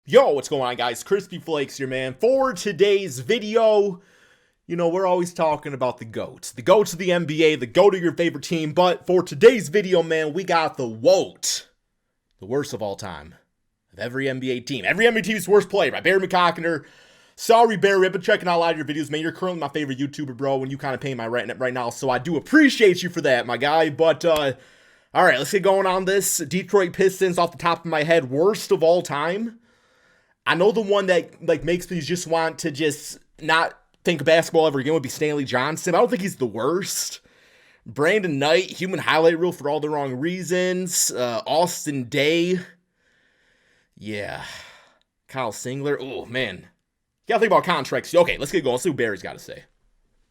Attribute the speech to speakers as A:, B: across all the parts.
A: Yo, what's going on, guys? Crispy Flakes here, man. For today's video, we're always talking about the GOATs. The GOATs of the NBA, the GOAT of your favorite team. But for today's video, man, we got the WOAT. The worst of all time. Of every NBA team. Every NBA team's worst player by Barry McCockiner. Sorry, Barry, I've been checking out a lot of your videos, man. You're currently my favorite YouTuber, bro, and you kind of pay my rent right now. So I do appreciate you for that, my guy. But, all right, let's get going on this. Detroit Pistons, off the top of my head, worst of all time. I know the one that makes me just want to just not think of basketball ever again would be Stanley Johnson. I don't think he's the worst. Brandon Knight, human highlight reel for all the wrong reasons. Austin Day. Yeah. Kyle Singler. Oh, man. You gotta think about contracts. Okay, let's get going. Let's see what Barry's got to say.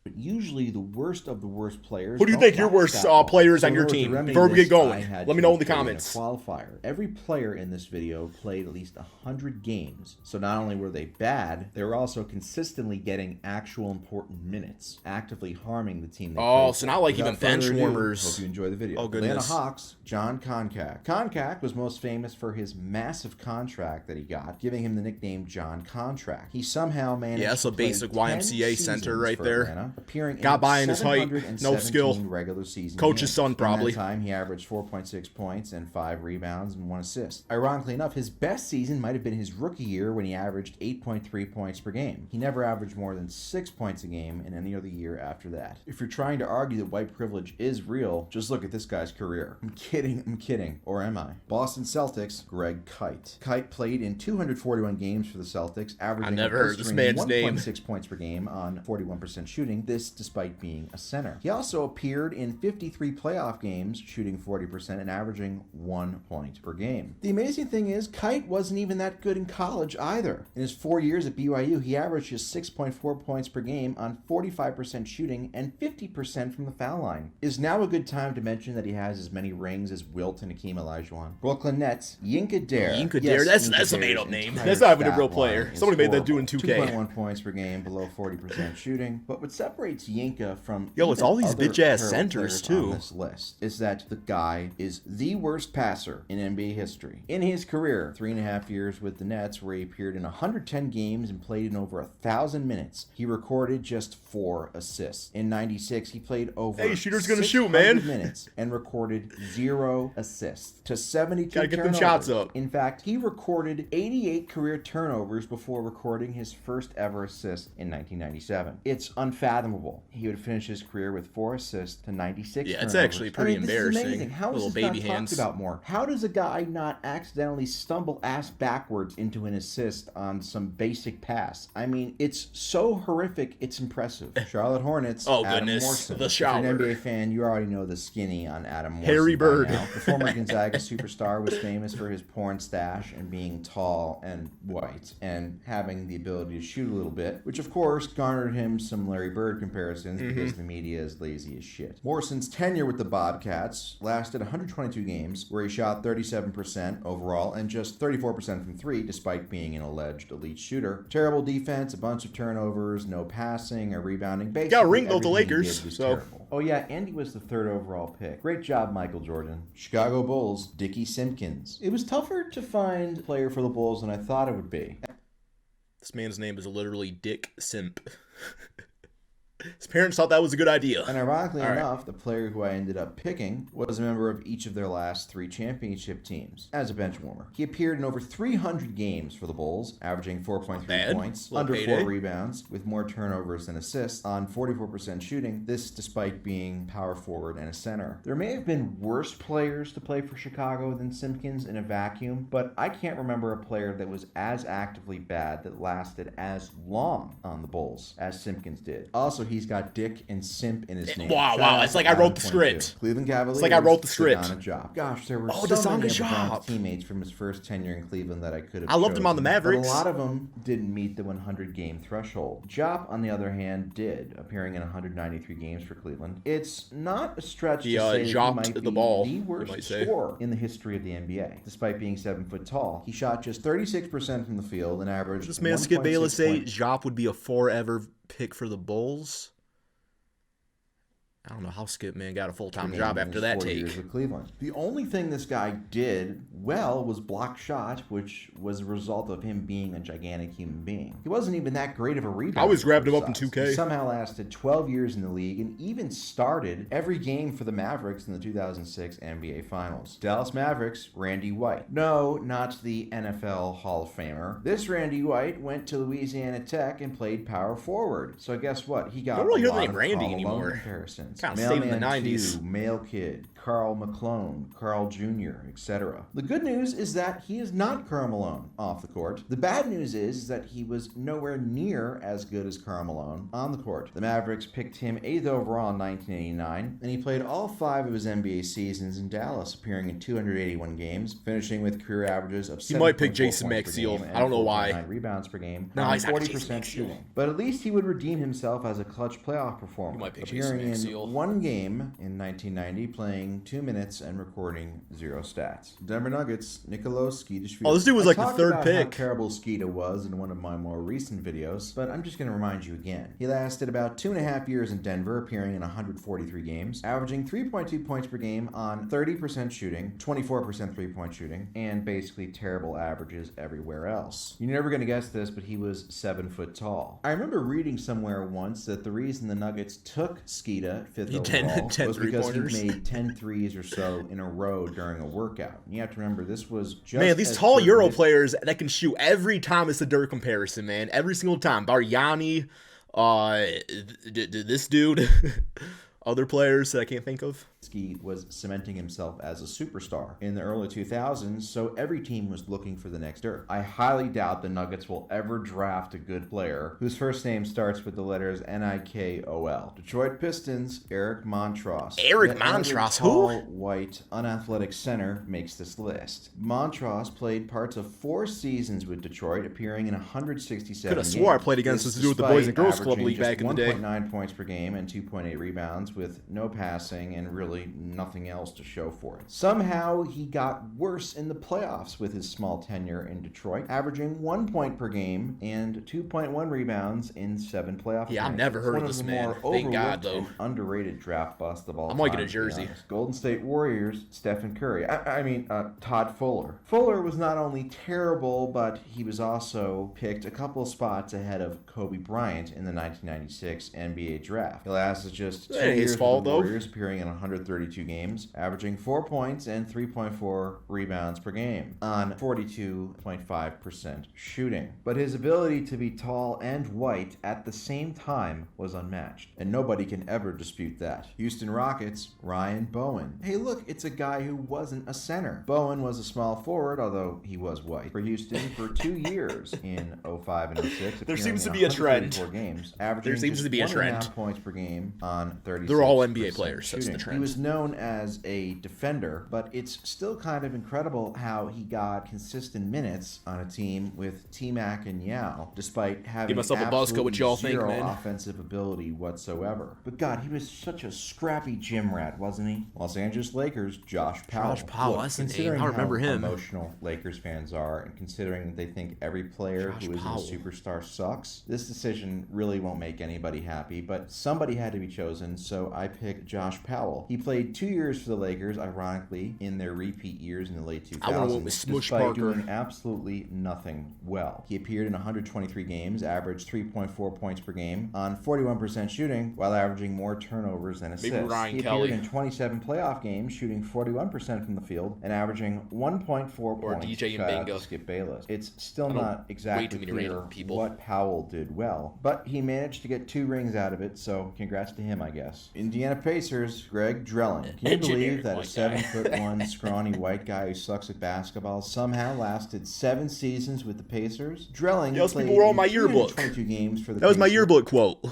B: But usually the worst of the worst players.
A: Who do you think your worst players on your team? Before we get going, let me know in the comments.
B: Qualifier. Every player in this video played at least 100 games. So not only were they bad, they were also consistently getting actual important minutes, actively harming the team.
A: Oh, so not like even bench warmers.
B: Hope you enjoy the video.
A: Oh, goodness.
B: Atlanta Hawks, John Koncak. Koncak was most famous for his massive contract that he got, giving him the nickname John Contract. He somehow managed
A: that's a basic YMCA center right there.
B: Atlanta, appearing
A: got by in his height, no skill.
B: Regular season
A: coach's son, probably.
B: In that time, he averaged 4.6 points and 5 rebounds and 1 assist. Ironically enough, his best season might have been his rookie year when he averaged 8.3 points per game. He never averaged more than 6 points a game in any other year after that. If you're trying to argue that white privilege is real, just look at this guy's career. I'm kidding. Or am I? Boston Celtics, Greg Kite. Kite played in 241 games for the Celtics, averaging 1.6 points per game on 41% shooting. This despite being a center. He also appeared in 53 playoff games, shooting 40% and averaging 1 point per game. The amazing thing is, Kite wasn't even that good in college either. In his 4 years at BYU, he averaged just 6.4 points per game on 45% shooting and 50% from the foul line. Is now a good time to mention that he has as many rings as Wilt and Hakeem Olajuwon. Brooklyn Nets, Yinka Dare.
A: That's a made-up name. That's not even a real player. Somebody made that do in 2K.
B: 2.1 points per game, below 40% shooting. But what separates Yinka from
A: it's all these bitch-ass centers, too.
B: On this list is that the guy is the worst passer in NBA history. In his career, 3.5 years with the Nets, where he appeared in 110 games and played in over 1,000 minutes, he recorded just 4 assists. In 96, he played over
A: shooter's gonna shoot, man.
B: minutes and recorded 0 assists to 72
A: Gotta get
B: turnovers.
A: them shots up.
B: In fact, he recorded 88 career turnovers before recording his first ever assist in 1997. It's unfathomable. He would finish his career with 4 assists to 96 turnovers.
A: It's actually pretty embarrassing.
B: This is amazing. How is this not talked about more? How does a guy not accidentally stumble ass backwards into an assist on some basic pass? I mean, it's so horrific, it's impressive. Charlotte Hornets,
A: oh,
B: Adam
A: goodness.
B: Morrison.
A: The shower.
B: If you're an NBA fan, you already know the skinny on Adam Morrison.
A: Harry Bird.
B: The former Gonzaga superstar was famous for his porn stash and being tall and white and having the ability to shoot a little bit, which of course garnered him some Larry Bird comparisons because the media is lazy as shit. Morrison's tenure with the Bobcats lasted 122 games, where he shot 37% overall and just 34% from 3, despite being an alleged elite shooter. Terrible defense, a bunch of turnovers, no passing or rebounding. Basically,
A: got a ring though, the Lakers.
B: Terrible. Oh yeah, and he was the 3rd overall pick. Great job, Michael Jordan. Chicago Bulls, Dickie Simpkins. It was tougher to find a player for the Bulls than I thought it would be.
A: This man's name is literally Dick Simp. His parents thought that was a good idea.
B: And ironically enough, the player who I ended up picking was a member of each of their last 3 championship teams as a bench warmer. He appeared in over 300 games for the Bulls, averaging 4.3 points, under 4 rebounds, with more turnovers than assists, on 44% shooting, this despite being power forward and a center. There may have been worse players to play for Chicago than Simpkins in a vacuum, but I can't remember a player that was as actively bad that lasted as long on the Bulls as Simpkins did. Also, he's got Dick and Simp in his name.
A: Wow. It's like I wrote the script.
B: Cleveland Cavaliers.
A: It's like I wrote the script.
B: Gosh, there were so many of LeBron's teammates from his first tenure in Cleveland that I could have
A: I loved him on the Mavericks.
B: But a lot of them didn't meet the 100-game threshold. Jop, on the other hand, did, appearing in 193 games for Cleveland. It's not a stretch to say that he might be the worst scorer in the history of the NBA. Despite being 7 foot tall, he shot just 36% from the field and averaged.
A: Does this man Skip Bayless say Jop would be a forever pick for the Bulls? I don't know how Skip, man, got a full-time
B: game
A: job
B: in
A: after
B: his
A: that
B: 4
A: take.
B: years with Cleveland. The only thing this guy did well was block shot, which was a result of him being a gigantic human being. He wasn't even that great of a rebounder.
A: I always grabbed him up in 2K.
B: He somehow lasted 12 years in the league and even started every game for the Mavericks in the 2006 NBA Finals. Dallas Mavericks, Randy White. No, not the NFL Hall of Famer. This Randy White went to Louisiana Tech and played power forward. So guess what? He got
A: I don't really
B: a
A: hear the
B: lot
A: name
B: of
A: Randy
B: Karl
A: anymore.
B: Malone comparisons.
A: Kind of stayed in the
B: Mailman
A: 90s.
B: 2, Mail Kid, Karl McClone, Carl Jr., etc. The good news is that he is not Karl Malone off the court. The bad news is that he was nowhere near as good as Karl Malone on the court. The Mavericks picked him 8th overall in 1989, and he played all 5 of his NBA seasons in Dallas, appearing in 281 games, finishing with career averages of 7.4
A: He might pick Jason
B: points per
A: Maxiel.
B: game and
A: I don't know why.
B: 4.9 rebounds per game.
A: No,
B: on
A: he's not Jason
B: 40%
A: Maxiel.
B: shooting. But at least he would redeem himself as a clutch playoff performer,
A: He might pick Jason
B: appearing in
A: Maxiel.
B: 1 game in 1990, playing 2 minutes and recording 0 stats. Denver Nuggets, Nikola Skidishvili.
A: Oh, this dude was like the
B: talked
A: third
B: about
A: pick.
B: How terrible Skida was in one of my more recent videos, but I'm just going to remind you again. He lasted about 2.5 years in Denver, appearing in 143 games, averaging 3.2 points per game on 30% shooting, 24% three-point shooting, and basically terrible averages everywhere else. You're never going to guess this, but he was 7 foot tall. I remember reading somewhere once that the reason the Nuggets took Skida 5th overall
A: 10
B: was because he
A: three-pointers.
B: made 10 threes or so in a row during a workout. And you have to remember, this was just
A: Man, these
B: as
A: tall
B: Dirk
A: Euro
B: missed-
A: players that can shoot every time it's a Dirk comparison, man. Every single time. Bargnani, this dude, other players that I can't think of.
B: Was cementing himself as a superstar in the early 2000s, so every team was looking for the next Dirk. I highly doubt the Nuggets will ever draft a good player whose first name starts with the letters Nikol. Detroit Pistons, Eric Montross.
A: Eric
B: Yet another
A: Montross,
B: tall,
A: who?
B: white, unathletic center makes this list. Montross played parts of 4 seasons with Detroit, appearing in 167
A: Could have swore I
B: games.
A: played against
B: This
A: this dude with the Boys and Girls Club
B: averaging
A: League back
B: just
A: in the day.
B: 1.9 points per game and 2.8 rebounds with no passing and really nothing else to show for it. Somehow he got worse in the playoffs with his small tenure in Detroit, averaging 1 point per game and 2.1 rebounds in 7 playoff
A: Yeah, I've
B: games.
A: never heard
B: One
A: of this
B: the
A: man.
B: more
A: Thank God,
B: overlooked
A: though.
B: and underrated draft bust of all
A: I
B: time.
A: might get a
B: to be
A: jersey.
B: honest. Golden State Warriors, Stephen Curry. Todd Fuller. Fuller was not only terrible, but he was also picked a couple of spots ahead of Kobe Bryant in the 1996 NBA draft. He lasted just 2
A: That ain't his
B: years
A: fault,
B: with the
A: though.
B: Warriors, appearing in 132 games, averaging 4 points and 3.4 rebounds per game on 42.5% shooting. But his ability to be tall and white at the same time was unmatched, and nobody can ever dispute that. Houston Rockets, Ryan Bowen. Hey look, it's a guy who wasn't a center. Bowen was a small forward, although he was white, for Houston for 2 years in 05 and 06.
A: There
B: appearing
A: seems
B: in
A: to be a trend.
B: 134 games, averaging
A: There seems
B: just
A: to be a
B: 1.5
A: trend.
B: points per game on 36%.
A: They're all NBA players, that's the
B: shooting.
A: trend.
B: He was known as a defender, but it's still kind of incredible how he got consistent minutes on a team with T-Mac and Yao, despite having
A: Give myself a buzz cut, what y'all think,
B: zero
A: man.
B: offensive ability whatsoever. But God, he was such a scrappy gym rat, wasn't he? Los Angeles Lakers, Josh Powell.
A: Josh Powell,
B: Look,
A: that's the name.
B: considering
A: I remember
B: how
A: him.
B: emotional Lakers fans are, and considering that they think every player
A: Josh
B: who isn't
A: Powell.
B: a superstar sucks, this decision really won't make anybody happy, but somebody had to be chosen, so I picked Josh Powell. He played 2 years for the Lakers, ironically, in their repeat years in the late 2000s,
A: I would've went with Smush
B: despite
A: Parker.
B: doing absolutely nothing well. He appeared in 123 games, averaged 3.4 points per game on 41% shooting, while averaging more turnovers than assists.
A: Maybe Ryan
B: he
A: Kelly.
B: appeared in 27 playoff games, shooting 41% from the field and averaging 1.4
A: Or
B: points.
A: DJ
B: shy of
A: Mbinga.
B: Skip Bayless. It's still
A: I know
B: not exactly
A: way too many
B: clear
A: random people.
B: what Powell did well, but he managed to get 2 rings out of it, so congrats to him, I guess. Indiana Pacers, Greg Drelling. Can you believe that a
A: Engineering white guy.
B: 7'1" scrawny white guy who sucks at basketball somehow lasted 7 seasons with the Pacers? Drelling
A: Those
B: played
A: people were on
B: in
A: my yearbook.
B: 322 games for the
A: That was my
B: Pacers.
A: yearbook quote.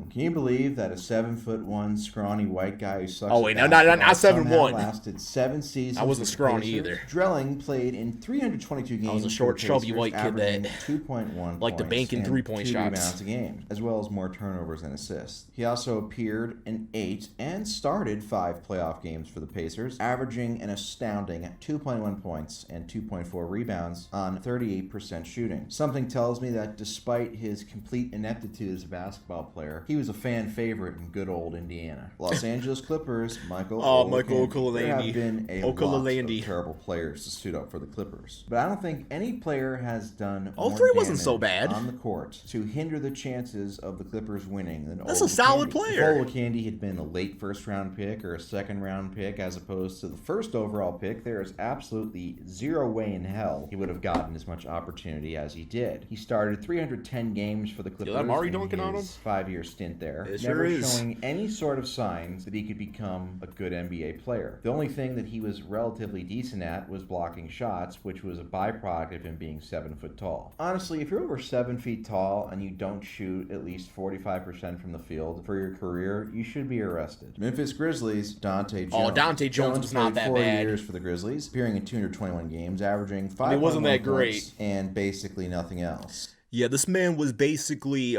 B: Can you believe that a 7'1" scrawny white guy who sucks
A: Oh, wait,
B: at
A: no, not
B: basketball
A: 7'1".
B: somehow lasted 7 seasons
A: I wasn't
B: with the
A: scrawny
B: Pacers?
A: either.
B: Drelling played in 322 games.
A: I was a
B: for
A: short,
B: the
A: chubby
B: Pacers,
A: white kid
B: averaging
A: that
B: 2.1
A: liked to
B: points
A: bank in
B: and
A: three-point
B: 2
A: shots.
B: rebounds a game, as well as more turnovers and assists. He also appeared in 8 and started 5 playoff games for the Pacers, averaging an astounding 2.1 points and 2.4 rebounds on 38% shooting. Something tells me that despite his complete ineptitude as a basketball player, he was was a fan favorite in good old Indiana. Los Angeles Clippers, Michael
A: Okolelandi.
B: There have been a lot
A: Okolelandi.
B: of terrible players to suit up for the Clippers. But I don't think any player has done
A: Oh,
B: more
A: 3 wasn't
B: damage
A: so bad
B: on the court to hinder the chances of the Clippers winning than
A: That's a solid player.
B: If Candy had been a late first-round pick or a second-round pick as opposed to the first overall pick, there is absolutely zero way in hell he would have gotten as much opportunity as he did. He started 310 games for the Clippers
A: that Mari
B: in
A: dunking on him?
B: his 5-year stint there,
A: It
B: never
A: sure is.
B: showing any sort of signs that he could become a good NBA player. The only thing that he was relatively decent at was blocking shots, which was a byproduct of him being 7 foot tall. Honestly, if you're over 7 feet tall and you don't shoot at least 45% from the field for your career, you should be arrested. Memphis Grizzlies, Dante Jones.
A: Oh, Dante Jones was not
B: played
A: that
B: 4
A: bad.
B: years for the Grizzlies, appearing in 221 games, averaging 5
A: wasn't that
B: points
A: great.
B: and basically nothing else.
A: Yeah, this man was basically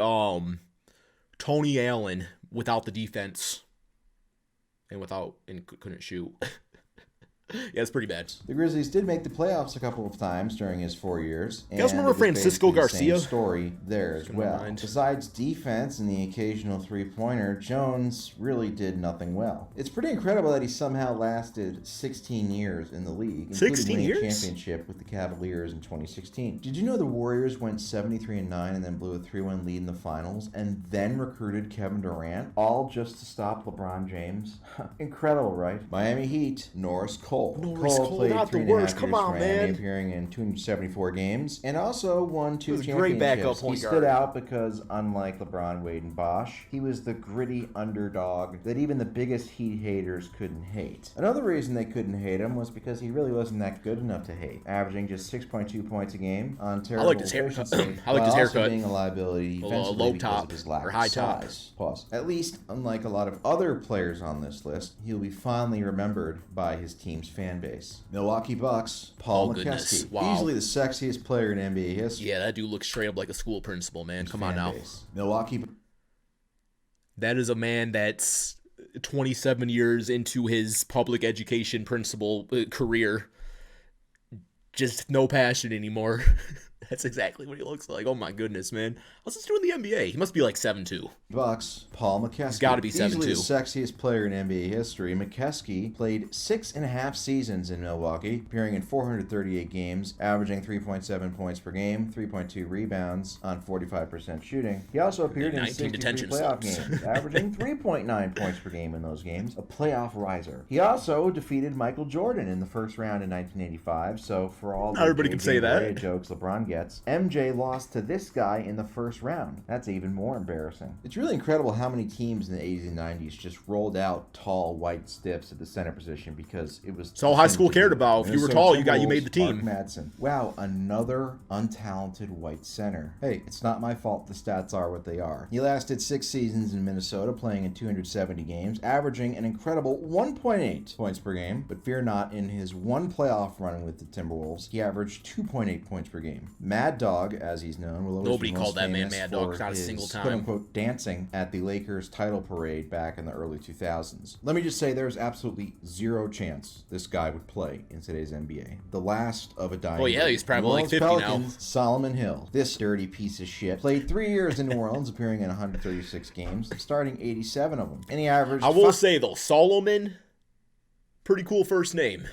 A: Tony Allen without the defense and couldn't shoot. Yeah, it's pretty bad.
B: The Grizzlies did make the playoffs a couple of times during his 4 years.
A: You guys remember
B: and it was
A: Francisco
B: basically the same
A: Garcia?
B: Story there as well.
A: mind.
B: Besides defense and the occasional three-pointer, Jones really did nothing well. It's pretty incredible that he somehow lasted 16 years in the league, including
A: 16
B: winning a
A: years?
B: championship with the Cavaliers in 2016. Did you know the Warriors went 73-9 and then blew a 3-1 lead in the finals and then recruited Kevin Durant, all just to stop LeBron James? Incredible, right? Miami Heat, Norris Cole.
A: Norris Cole,
B: played
A: not the
B: 3.5
A: worst. Come
B: years
A: on,
B: for Miami,
A: man.
B: appearing in 274 games, and also won 2
A: He was a
B: championships.
A: great backup point
B: He stood
A: guard.
B: out because, unlike LeBron, Wade, and Bosh, he was the gritty underdog that even the biggest Heat haters couldn't hate. Another reason they couldn't hate him was because he really wasn't that good enough to hate, averaging just 6.2 points a game on terrible
A: liked his hair-
B: efficiency,
A: I liked
B: while
A: his
B: also
A: haircut.
B: being a liability defensively
A: low
B: because
A: top
B: of his lack
A: or
B: of
A: high top.
B: size. Pause. At least, unlike a lot of other players on this list, he'll be fondly remembered by his team's fan base. Milwaukee Bucks, Paul
A: Oh, goodness.
B: McKeskey.
A: Wow.
B: Easily the sexiest player in NBA history.
A: Yeah, that dude looks straight up like a school principal, man. Come on
B: Fan
A: now.
B: base. Milwaukee.
A: That is a man that's 27 years into his public education principal career. Just no passion anymore. That's exactly what he looks like. Oh my goodness, man. What's this doing in the NBA? He must be like 7'2".
B: Bucks, Paul McKeskey.
A: He's gotta be
B: Easily
A: 7'2".
B: the sexiest player in NBA history. McKeskey played 6.5 seasons in Milwaukee, appearing in 438 games, averaging 3.7 points per game, 3.2 rebounds on 45% shooting. He also appeared in
A: 19
B: 63
A: detention
B: playoff
A: slips.
B: games, averaging 3.9 points per game in those games, a playoff riser. He also defeated Michael Jordan in the first round in 1985, so for all the
A: everybody can
B: JJ
A: say that.
B: Barea jokes LeBron gets, MJ lost to this guy in the first round. That's even more embarrassing. It's really incredible how many teams in the 80s and 90s just rolled out tall white stiffs at the center position because it was...
A: It's all high school cared about. If you were tall, you made the team.
B: Mark Madsen. Wow, another untalented white center. Hey, it's not my fault the stats are what they are. He lasted 6 seasons in Minnesota, playing in 270 games, averaging an incredible 1.8 points per game. But fear not, in his one playoff run with the Timberwolves, he averaged 2.8 points per game. Mad Dog, as he's known, will always
A: Nobody
B: be
A: called
B: most
A: that man
B: famous
A: Mad Dog,
B: for
A: not a
B: his
A: single time.
B: quote-unquote dancing at the Lakers title parade back in the early 2000s. Let me just say there's absolutely zero chance this guy would play in today's NBA. The last of a dying
A: Oh, yeah,
B: breed.
A: he's probably
B: New
A: like
B: Orleans
A: 50 now.
B: Pelicans, Solomon Hill. This dirty piece of shit played 3 years in New Orleans, appearing in 136 games, starting 87 of them. And he averaged...
A: I will say, though, Solomon, pretty cool first name.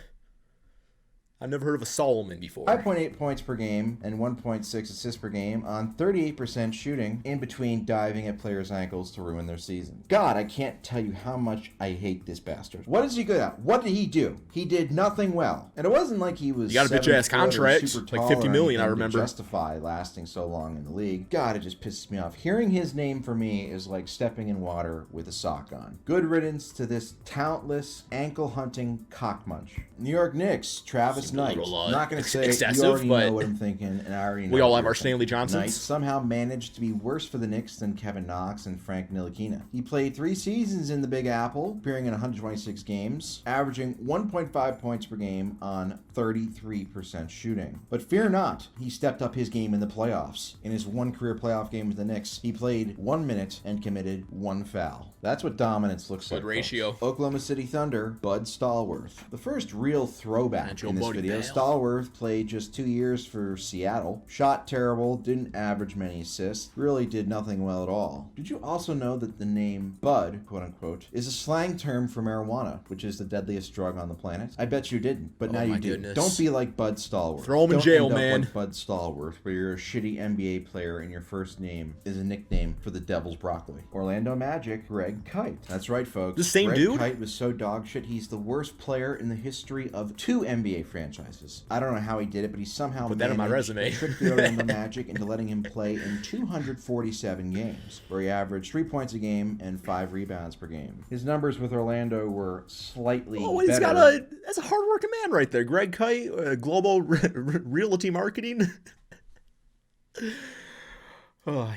A: I've never heard of a Solomon before.
B: 5.8 points per game and 1.6 assists per game on 38% shooting in between diving at players' ankles to ruin their season. God, I can't tell you how much I hate this bastard. What is he good at? What did he do? He did nothing well. And it wasn't like he was...
A: You got a bitch-ass
B: 7 foot or
A: contract,
B: super
A: like
B: tall
A: $50
B: or
A: million, I
B: anything to
A: remember.
B: justify lasting so long in the league. God, it just pisses me off. Hearing his name for me is like stepping in water with a sock on. Good riddance to this talentless, ankle-hunting cockmunch. New York Knicks, Travis
A: Seemed a
B: Knight.
A: little,
B: Not going to say
A: excessive,
B: you already
A: but
B: know what I'm thinking, and I already know
A: we all
B: what
A: have
B: you're
A: our Stanley
B: thinking.
A: Johnsons.
B: Knight somehow managed to be worse for the Knicks than Kevin Knox and Frank Ntilikina. He played 3 seasons in the Big Apple, appearing in 126 games, averaging 1.5 points per game on 33% shooting. But fear not, he stepped up his game in the playoffs. In his one career playoff game with the Knicks, he played 1 minute and committed 1 foul. That's what dominance looks like.
A: Good ratio.
B: Folks. Oklahoma City Thunder, Bud Stallworth. The first real throwback
A: That's your
B: in this
A: buddy.
B: video, Stallworth played just 2 years for Seattle. Shot terrible, didn't average many assists, really did nothing well at all. Did you also know that the name Bud, quote unquote, is a slang term for marijuana, which is the deadliest drug on the planet? I bet you didn't, but now you do.
A: Goodness.
B: Don't be like Bud Stallworth.
A: Throw him in jail, man.
B: Like Bud Stallworth, where you're a shitty NBA player and your first name is a nickname for the Devil's broccoli. Orlando Magic, Greg Kite. That's right, folks.
A: The same dude?
B: Greg Kite was so dog shit, he's the worst player in the history of 2 NBA franchises. I don't know how he did it, but he somehow
A: put that on my resume.
B: Tricked the Orlando Magic into letting him play in 247 games, where he averaged 3 points a game and 5 rebounds per game. His numbers with Orlando were slightly better.
A: That's a hard-working man right there. Greg Kite, Global Realty Marketing.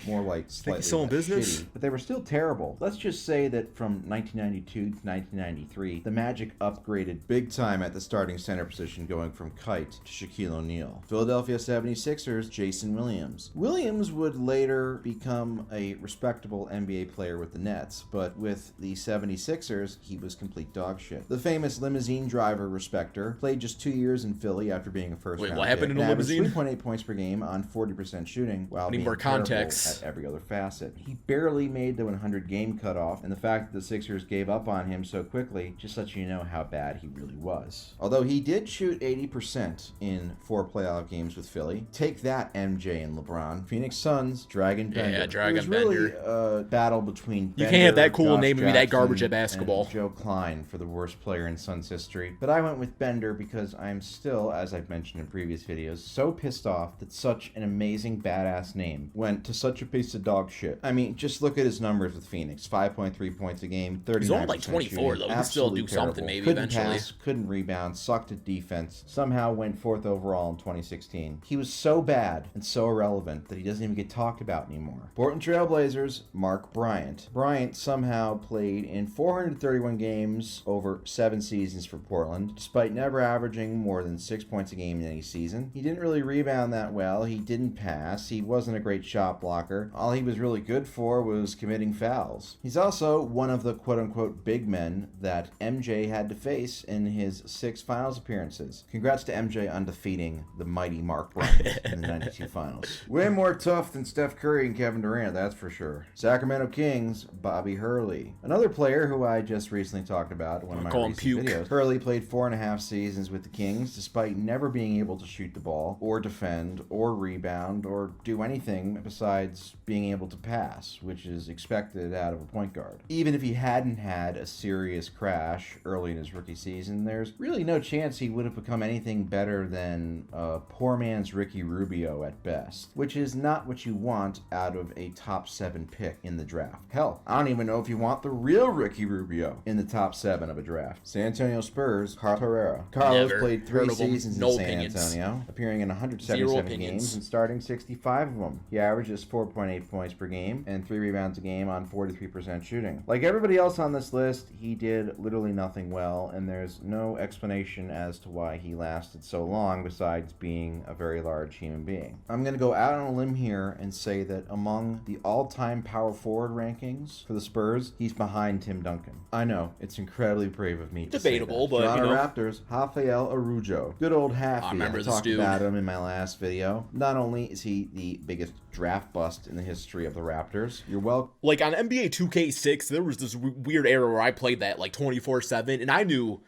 B: More like slightly
A: still in business,
B: shitty, but they were still terrible. Let's just say that from 1992 to 1993, the Magic upgraded big time at the starting center position, going from Kite to Shaquille O'Neal. Philadelphia 76ers, Jason Williams. Williams would later become a respectable NBA player with the Nets, but with the 76ers, he was complete dog shit. The famous limousine driver respecter played just 2 years in Philly after being a first-round pick.
A: What happened in a limousine?
B: 3.8 points per game on 40% shooting, while being
A: more context
B: at every other facet. He barely made the 100-game cutoff, and the fact that the Sixers gave up on him so quickly just lets you know how bad he really was. Although he did shoot 80% in 4 playoff games with Philly. Take that, MJ and LeBron. Phoenix Suns, Dragon Bender.
A: Yeah, Dragon
B: Bender. It was
A: Bender.
B: really a battle between Bender,
A: you can't have that cool
B: Josh
A: name and be that garbage
B: Jackson,
A: at basketball.
B: And Joe Klein for the worst player in Suns history. But I went with Bender because I'm still, as I've mentioned in previous videos, so pissed off that such an amazing badass name went to such a piece of dog shit. I mean, just look at his numbers with Phoenix. 5.3 points a game, 39%.
A: He's only like 24
B: shooting.
A: though. He can still do something maybe
B: couldn't
A: eventually.
B: Pass, couldn't rebound, sucked at defense. Somehow went 4th overall in 2016. He was so bad and so irrelevant that he doesn't even get talked about anymore. Portland Trailblazers, Mark Bryant. Bryant somehow played in 431 games over 7 seasons for Portland, despite never averaging more than 6 points a game in any season. He didn't really rebound that well. He didn't pass. He wasn't a great shot blocker. All he was really good for was committing fouls. He's also one of the quote-unquote big men that MJ had to face in his 6 finals appearances. Congrats to MJ on defeating the mighty Mark Bryant in the 92 finals. Way more tough than Steph Curry and Kevin Durant, that's for sure. Sacramento Kings, Bobby Hurley. Another player who I just recently talked about in one of my recent videos. Hurley played 4.5 seasons with the Kings, despite never being able to shoot the ball, or defend, or rebound, or do anything besides being able to pass, which is expected out of a point guard. Even if he hadn't had a serious crash early in his rookie season, there's really no chance he would have become anything better than a poor man's Ricky Rubio at best, which is not what you want out of a top 7 pick in the draft. Hell, I don't even know if you want the real Ricky Rubio in the top 7 of a draft. San Antonio Spurs, Carlos Herrera. Carlos played 3 seasons in San Antonio, appearing in 177 games and starting 65 of them. He averages 4.8 points per game and 3 rebounds a game on 43% shooting. Like everybody else on this list, he did literally nothing well, and there's no explanation as to why he lasted so long besides being a very large human being. I'm going to go out on a limb here and say that among the all-time power forward rankings for the Spurs, he's behind Tim Duncan. I know, it's incredibly brave of me to
A: debatable,
B: say that.
A: but
B: Toronto Raptors, Rafael Arujo. Good old Haffy. I talked
A: dude
B: about him in my last video. Not only is he the biggest draft bust in the history of the Raptors, you're welcome.
A: Like on NBA 2K6, there was this weird era where I played that like 24/7, and I knew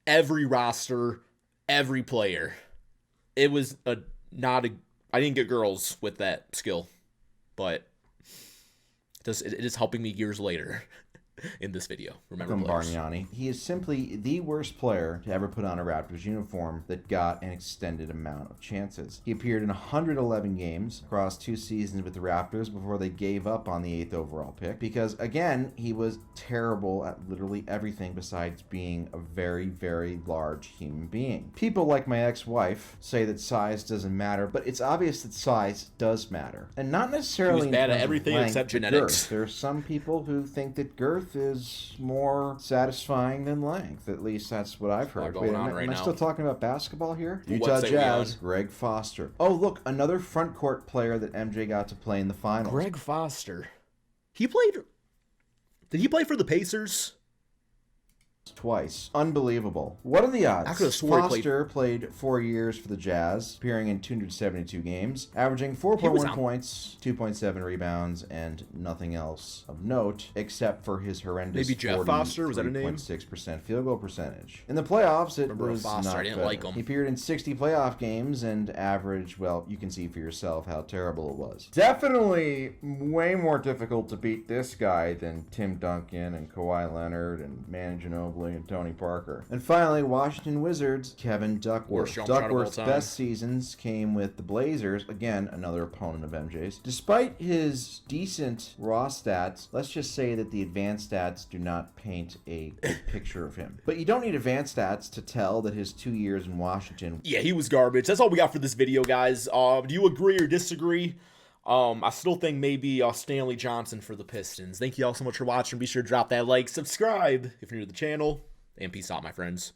A: every roster, every player. It was I didn't get girls with that skill, but it is helping me years later. In this video, remember
B: Bargnani. He is simply the worst player to ever put on a Raptors uniform that got an extended amount of chances. He appeared in 111 games across 2 seasons with the Raptors before they gave up on the 8th overall pick because, again, he was terrible at literally everything besides being a very, very large human being. People like my ex-wife say that size doesn't matter, but it's obvious that size does matter. And not necessarily
A: he was bad at everything except genetics.
B: There are some people who think that girth is more satisfying than length. At least that's what I've heard. Wait, am I still talking about basketball here? Utah Jazz, Greg Foster. Oh, look, another front court player that MJ got to play in the finals.
A: Greg Foster. Did he play for the Pacers?
B: twice. Unbelievable. What are the odds?
A: I could have swore he
B: Foster played 4 years for the Jazz, appearing in 272 games, averaging 4.1 points, 2.7 rebounds, and nothing else of note except for his horrendous
A: maybe Jeff Foster, was that a name?
B: 43.6% field goal percentage. In the playoffs, it was
A: Foster,
B: not
A: I didn't
B: better.
A: like him.
B: He appeared in 60 playoff games and averaged, well, you can see for yourself how terrible it was. Definitely way more difficult to beat this guy than Tim Duncan and Kawhi Leonard and Manu Ginobili and Tony Parker. And finally, Washington Wizards, Kevin Duckworth. Duckworth's best seasons came with the Blazers, again, another opponent of MJ's. Despite his decent raw stats, let's just say that the advanced stats do not paint a good picture of him. But you don't need advanced stats to tell that his 2 years in Washington...
A: Yeah, he was garbage. That's all we got for this video, guys. Do you agree or disagree? I still think maybe Stanley Johnson for the Pistons. Thank you all so much for watching. Be sure to drop that like, subscribe if you're new to the channel, and peace out, my friends.